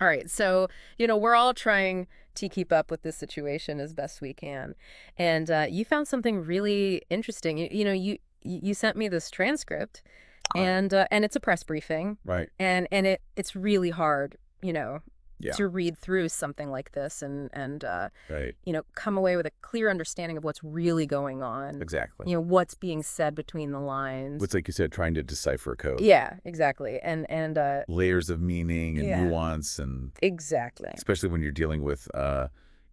All right. So, we're all trying to keep up with this situation as best we can. And you found something really interesting. You sent me this transcript, Uh, and it's a press briefing, right. and it's really hard, Yeah. to read through something like this and Right. come away with a clear understanding of what's really going on. Exactly. What's being said between the lines. It's like you said, trying to decipher code. Yeah, exactly. And Layers of meaning and yeah, nuance, and exactly. especially when you're dealing with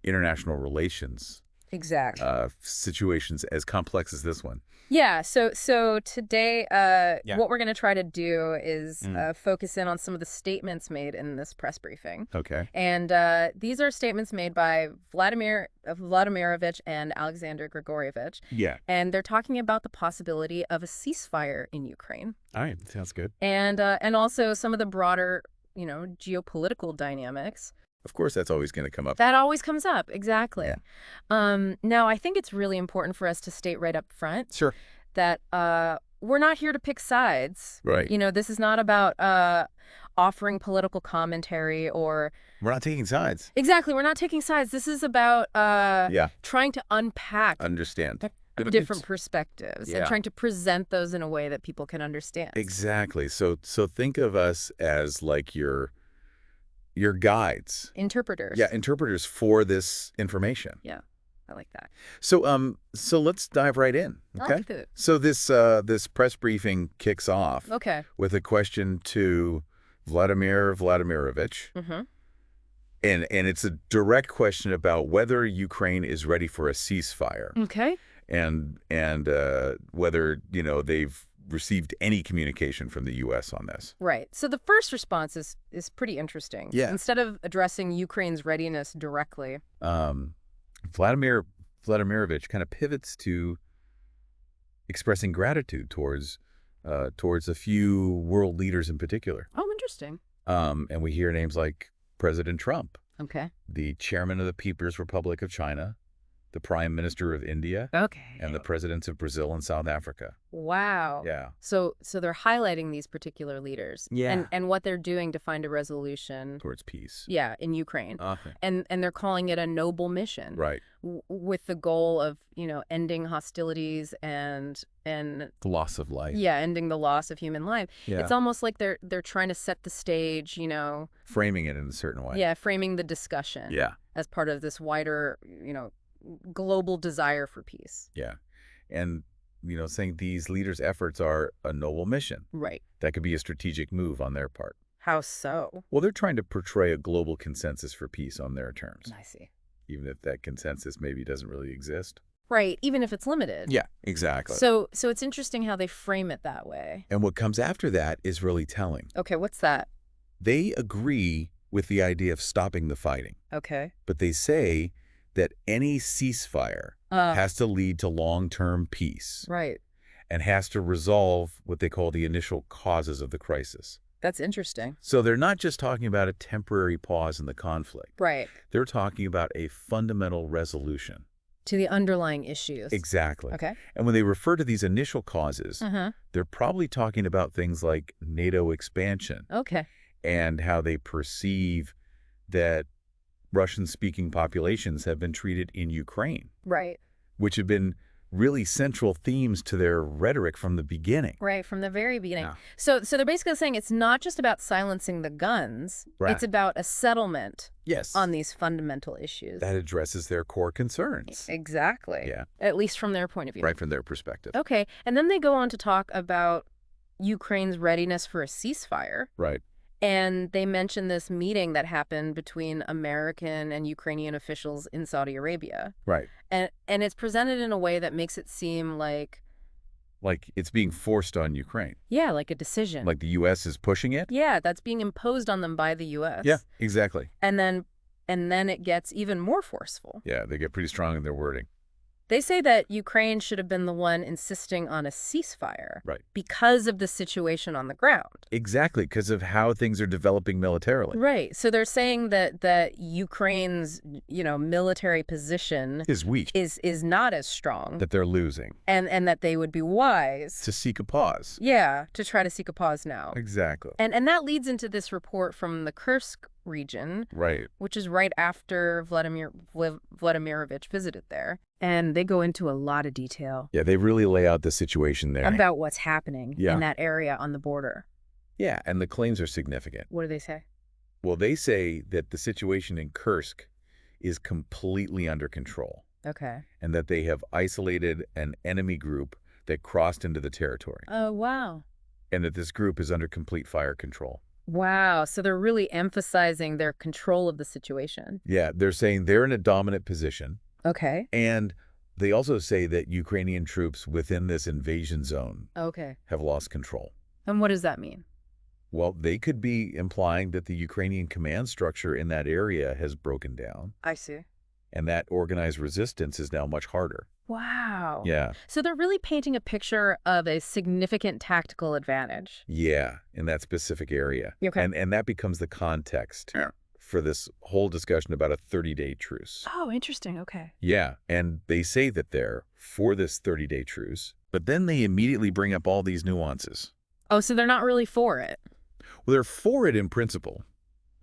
international relations, Exactly. situations as complex as this one. Yeah, so today, Yeah. what we're going to try to do is Mm. focus in on some of the statements made in this press briefing. Okay. And these are statements made by Vladimirovich and Alexander Grigorievich. Yeah. And they're talking about the possibility of a ceasefire in Ukraine. All right. Sounds good. And also some of the broader, geopolitical dynamics. Of course, that's always going to come up. That always comes up, exactly. Yeah. Now, I think it's really important for us to state right up front Sure. that we're not here to pick sides. Right. This is not about offering political commentary or... We're not taking sides. Exactly, we're not taking sides. This is about Yeah. trying to unpack Understand. different perspectives Yeah. and trying to present those in a way that people can understand. Exactly. So think of us as like your guides. Interpreters. Yeah, interpreters for this information. Yeah, I like that. So let's dive right in. I Okay. like it. So this press briefing kicks off Okay. with a question to Vladimir Vladimirovich, Mm-hmm. and it's a direct question about whether Ukraine is ready for a ceasefire, Okay. and whether they've received any communication from the U.S. on this. Right. So the first response is pretty interesting. Yeah. Instead of addressing Ukraine's readiness directly. Vladimir Vladimirovich kind of pivots to expressing gratitude towards a few world leaders in particular. Oh, interesting. And we hear names like President Trump, Okay. the chairman of the People's Republic of China, the Prime Minister of India, Okay. and the presidents of Brazil and South Africa. Wow. Yeah. So they're highlighting these particular leaders. Yeah. And what they're doing to find a resolution. Towards peace. Yeah, in Ukraine. Okay. And they're calling it a noble mission. Right. With the goal of, ending hostilities and The loss of life. yeah, ending the loss of human life. Yeah. It's almost like they're trying to set the stage, Framing it in a certain way. yeah, framing the discussion Yeah. as part of this wider, global desire for peace. Yeah. And, saying these leaders' efforts are a noble mission. Right. That could be a strategic move on their part. How so? Well, they're trying to portray a global consensus for peace on their terms, I see. even if that consensus maybe doesn't really exist. Right, even if it's limited. Yeah, exactly. So it's interesting how they frame it that way. And what comes after that is really telling. Okay, what's that? They agree with the idea of stopping the fighting, Okay. but they say that any ceasefire has to lead to long-term peace Right. and has to resolve what they call the initial causes of the crisis. That's interesting. So they're not just talking about a temporary pause in the conflict. Right. They're talking about a fundamental resolution. To the underlying issues. Exactly. Okay. And when they refer to these initial causes, Uh-huh. they're probably talking about things like NATO expansion Okay. and how they perceive that Russian-speaking populations have been treated in Ukraine, Right. which have been really central themes to their rhetoric from the beginning. Right, from the very beginning. Yeah. So they're basically saying it's not just about silencing the guns. Right. It's about a settlement Yes. on these fundamental issues. That addresses their core concerns. Exactly. Yeah. At least from their point of view. Right from their perspective. Okay. And then they go on to talk about Ukraine's readiness for a ceasefire. Right. And they mention this meeting that happened between American and Ukrainian officials in Saudi Arabia. Right. And it's presented in a way that makes it seem like, Like it's being forced on Ukraine. yeah, like a decision. Like the U.S. is pushing it. Yeah, that's being imposed on them by the U.S. Yeah, exactly. And then it gets even more forceful. Yeah, they get pretty strong in their wording. They say that Ukraine should have been the one insisting on a ceasefire. Right. Because of the situation on the ground. Exactly, because of how things are developing militarily. Right. So they're saying that Ukraine's, military position Is weak. is not as strong. That they're losing. And that they would be wise. To seek a pause. Yeah, to try to seek a pause now. Exactly. And that leads into this report from the Kursk region, Right. which is right after Vladimirovich visited there. And they go into a lot of detail Yeah, they really lay out the situation there. about what's happening Yeah. in that area on the border. Yeah, and the claims are significant. What do they say? Well, they say that the situation in Kursk is completely under control Okay. and that they have isolated an enemy group that crossed into the territory Oh, wow. and that this group is under complete fire control. Wow. So they're really emphasizing their control of the situation. Yeah, they're saying they're in a dominant position, Okay. and they also say that Ukrainian troops within this invasion zone Okay. have lost control. And what does that mean? Well, they could be implying that the Ukrainian command structure in that area has broken down, I see. and that organized resistance is now much harder. Wow. Yeah. So they're really painting a picture of a significant tactical advantage. Yeah, in that specific area. Okay. And that becomes the context for this whole discussion about a 30-day truce. Oh, interesting. Okay. Yeah, and they say that they're for this 30-day truce, but then they immediately bring up all these nuances. Oh, so they're not really for it. Well, they're for it in principle,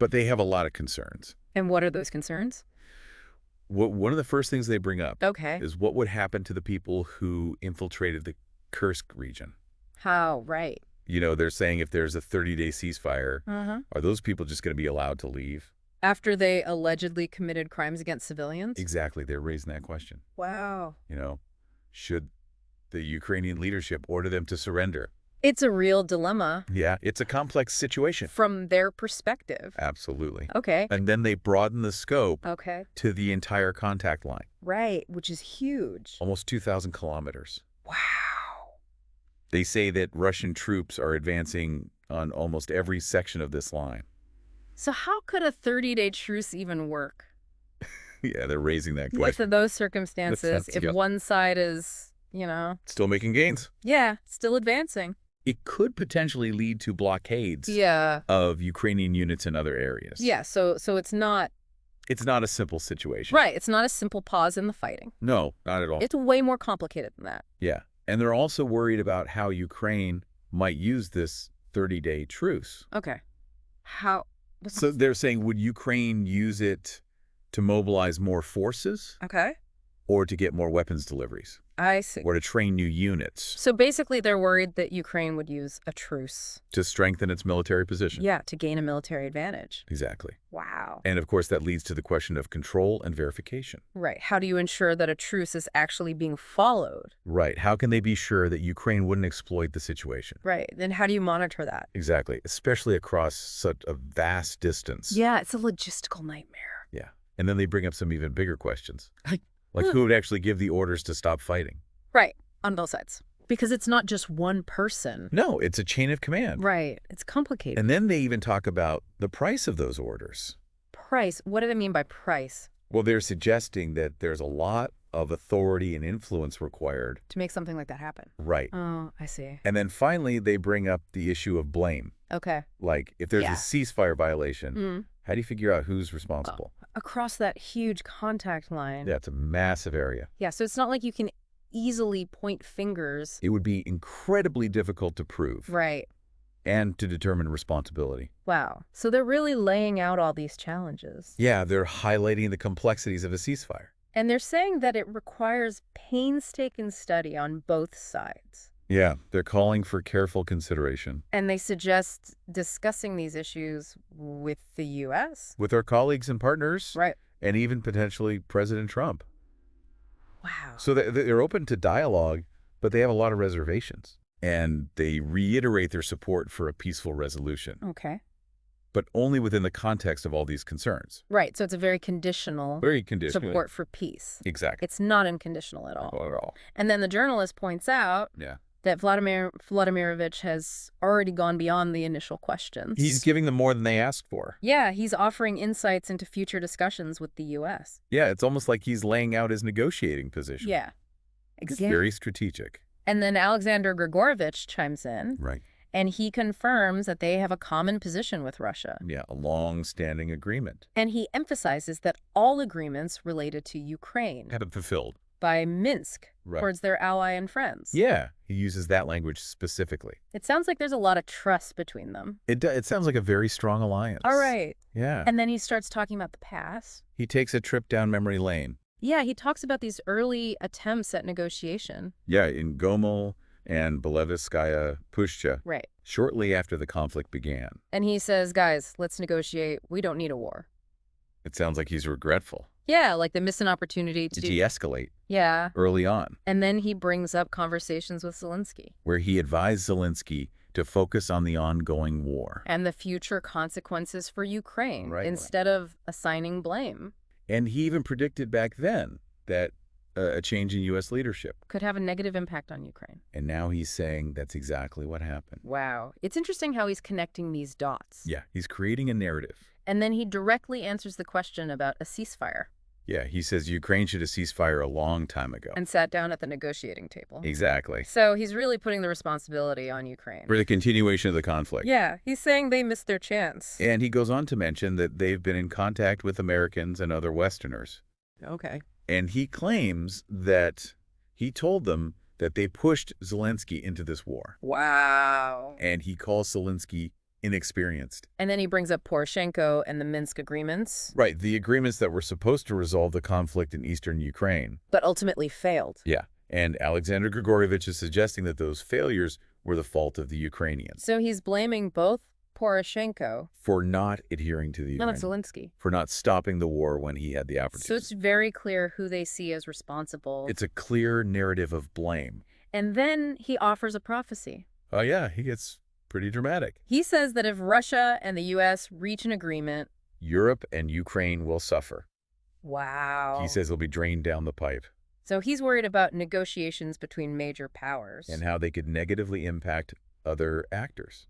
but they have a lot of concerns. And what are those concerns? One of the first things they bring up Okay. is what would happen to the people who infiltrated the Kursk region. How? Right. You know, they're saying if there's a 30-day ceasefire, Uh-huh. are those people just going to be allowed to leave? After they allegedly committed crimes against civilians? Exactly. They're raising that question. Wow. You know, should the Ukrainian leadership order them to surrender? It's a real dilemma Yeah, it's a complex situation. from their perspective. Absolutely. Okay. And then they broaden the scope Okay. to the entire contact line, Right, which is huge. almost 2,000 kilometers. Wow. They say that Russian troops are advancing on almost every section of this line. So how could a 30-day truce even work? Yeah, they're raising that With question. those circumstances, if yeah. one side is, Still making gains. yeah, still advancing. It could potentially lead to blockades Yeah. of Ukrainian units in other areas. Yeah, so it's not, It's not a simple situation. right, it's not a simple pause in the fighting. No, not at all. It's way more complicated than that. Yeah. And they're also worried about how Ukraine might use this 30-day truce. Okay. How? So they're saying, would Ukraine use it to mobilize more forces Okay. or to get more weapons deliveries I see. or to train new units So basically they're worried that Ukraine would use a truce. to strengthen its military position? Yeah, to gain a military advantage. Exactly. Wow. And of course, that leads to the question of control and verification. Right. How do you ensure that a truce is actually being followed? Right. How can they be sure that Ukraine wouldn't exploit the situation? Right. Then how do you monitor that? Exactly. Especially across such a vast distance. Yeah, it's a logistical nightmare. Yeah. And then they bring up some even bigger questions. Like who would actually give the orders to stop fighting? Right. On both sides. Because it's not just one person. No, it's a chain of command. Right. It's complicated. And then they even talk about the price of those orders. Price. What do they mean by price? Well, they're suggesting that there's a lot of authority and influence required. To make something like that happen. Right. Oh, I see. And then finally, they bring up the issue of blame. Okay. Like, if there's Yeah. a ceasefire violation, Mm. how do you figure out who's responsible? Across that huge contact line. Yeah, it's a massive area. Yeah, so it's not like you can easily point fingers. It would be incredibly difficult to prove Right. and to determine responsibility. Wow. So they're really laying out all these challenges. Yeah, they're highlighting the complexities of a ceasefire. And they're saying that it requires painstaking study on both sides. Yeah, they're calling for careful consideration. And they suggest discussing these issues with the U.S. With our colleagues and partners, Right. and even potentially President Trump. Wow. So they're open to dialogue, but they have a lot of reservations. And they reiterate their support for a peaceful resolution, Okay. but only within the context of all these concerns. Right. So it's a very conditional Very conditional. support for peace. Exactly. It's not unconditional at all. Not at all. And then the journalist points out Yeah. that Vladimirovich has already gone beyond the initial questions. He's giving them more than they asked for. Yeah, he's offering insights into future discussions with the U.S. Yeah, it's almost like he's laying out his negotiating position. Yeah. It's Exactly. very strategic. And then Alexander Grigorovich chimes in, Right. and he confirms that they have a common position with Russia. Yeah, a long-standing agreement. And he emphasizes that all agreements related to Ukraine Had it fulfilled. by Minsk Right. towards their ally and friends. Yeah, he uses that language specifically. It sounds like there's a lot of trust between them. It sounds like a very strong alliance. All right. Yeah. And then he starts talking about the past. He takes a trip down memory lane. Yeah, he talks about these early attempts at negotiation. Yeah, in Gomel and Belaruskaya Pushcha, Right. shortly after the conflict began. And he says, guys, let's negotiate. We don't need a war. It sounds like he's regretful. Yeah, like they missed an opportunity To to de-escalate Yeah. early on, And then he brings up conversations with Zelensky where he advised Zelensky to focus on the ongoing war. and the future consequences for Ukraine Right. instead of assigning blame. And he even predicted back then that a change in U.S. leadership. Could have a negative impact on Ukraine. And now he's saying that's exactly what happened. Wow. It's interesting how he's connecting these dots. Yeah, he's creating a narrative. And then he directly answers the question about a ceasefire Yeah, he says Ukraine should have ceasefire a long time ago. and sat down at the negotiating table. Exactly. So he's really putting the responsibility on Ukraine. For the continuation of the conflict. Yeah, he's saying they missed their chance. And he goes on to mention that they've been in contact with Americans and other Westerners. Okay. And he claims that he told them that they pushed Zelensky into this war. Wow. And he calls Zelensky inexperienced. And then he brings up Poroshenko and the Minsk agreements, Right, the agreements that were supposed to resolve the conflict in eastern Ukraine. but ultimately failed. Yeah, and Alexander Grigorievich is suggesting that those failures were the fault of the Ukrainians So he's blaming both Poroshenko for not adhering to the and Ukraine, Zelensky. for not stopping the war when he had the So opportunity. it's very clear who they see as responsible. It's a clear narrative of blame. And then he offers a prophecy. Oh yeah, he gets pretty dramatic. He says that if Russia and the U.S. reach an agreement, Europe and Ukraine will suffer. wow. He says they'll be drained down the pipe, So he's worried about negotiations between major powers. and how they could negatively impact other actors.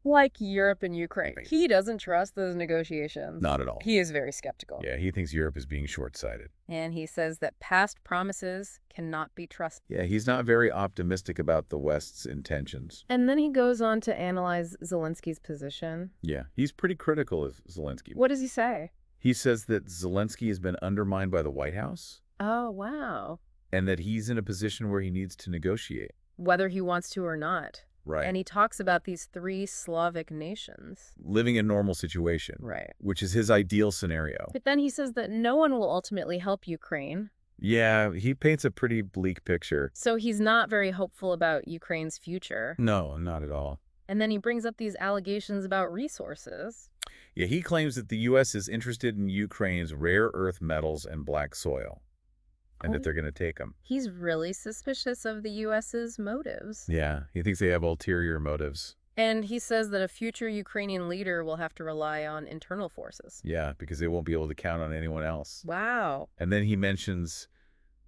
Like Europe and Ukraine. Right. He doesn't trust those negotiations. Not at all. He is very skeptical. Yeah, he thinks Europe is being short-sighted. And he says that past promises cannot be trusted. Yeah, he's not very optimistic about the West's intentions. And then he goes on to analyze Zelensky's position. Yeah, he's pretty critical of Zelensky. What does he say? He says that Zelensky has been undermined by the White House Oh, wow. and that he's in a position where he needs to negotiate. Whether he wants to or not. Right. And he talks about these 3 Slavic nations. Living a normal situation, Right. which is his ideal scenario. But then he says that no one will ultimately help Ukraine. Yeah, he paints a pretty bleak picture. So he's not very hopeful about Ukraine's future. No, not at all. And then he brings up these allegations about resources. Yeah, he claims that the U.S. is interested in Ukraine's rare earth metals and black soil, and that they're going to take them. He's really suspicious of the U.S.'s motives. Yeah, he thinks they have ulterior motives. And he says that a future Ukrainian leader will have to rely on internal forces. Yeah, because they won't be able to count on anyone else. Wow. And then he mentions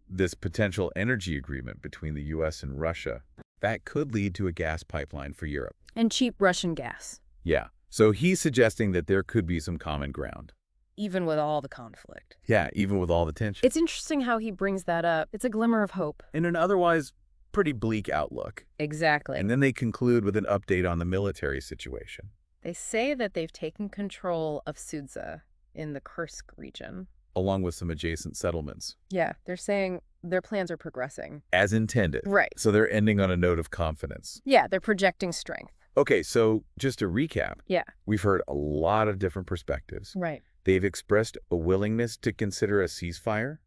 this potential energy agreement between the U.S. and Russia. That could lead to a gas pipeline for Europe. And cheap Russian gas, Yeah, so he's suggesting that there could be some common ground. even with all the conflict. Yeah, even with all the tension. It's interesting how he brings that up. It's a glimmer of hope. In an otherwise pretty bleak outlook. Exactly. And then they conclude with an update on the military situation. They say that they've taken control of Sudza in the Kursk region. Along with some adjacent settlements. Yeah, they're saying their plans are progressing. As intended. Right. So they're ending on a note of confidence. Yeah, they're projecting strength. Okay, so just to recap. Yeah. We've heard a lot of different perspectives. Right. They've expressed a willingness to consider a ceasefire.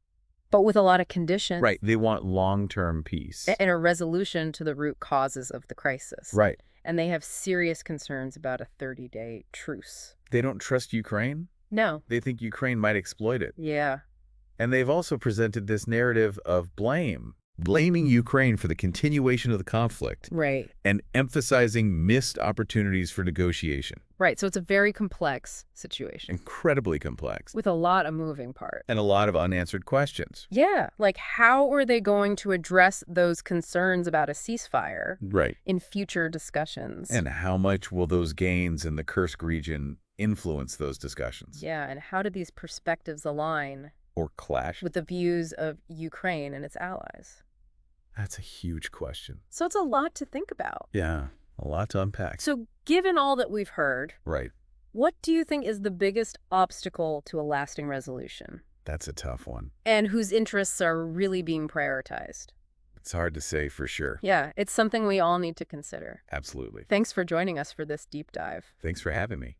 But with a lot of conditions. Right. They want long-term peace. And a resolution to the root causes of the crisis. Right. And they have serious concerns about a 30-day truce. They don't trust Ukraine. No. They think Ukraine might exploit it. Yeah. And they've also presented this narrative of blame. Blaming Ukraine for the continuation of the conflict. Right. And emphasizing missed opportunities for negotiation. Right. So it's a very complex situation. Incredibly complex. With a lot of moving parts. And a lot of unanswered questions. Yeah. Like, how are they going to address those concerns about a ceasefire Right. in future discussions? And how much will those gains in the Kursk region influence those discussions? Yeah. And how do these perspectives align Or clash? with the views of Ukraine and its allies? That's a huge question. So it's a lot to think about. Yeah, a lot to unpack. So given all that we've heard, Right. what do you think is the biggest obstacle to a lasting resolution? That's a tough one. And whose interests are really being prioritized? It's hard to say for sure. Yeah, it's something we all need to consider. Absolutely. Thanks for joining us for this deep dive. Thanks for having me.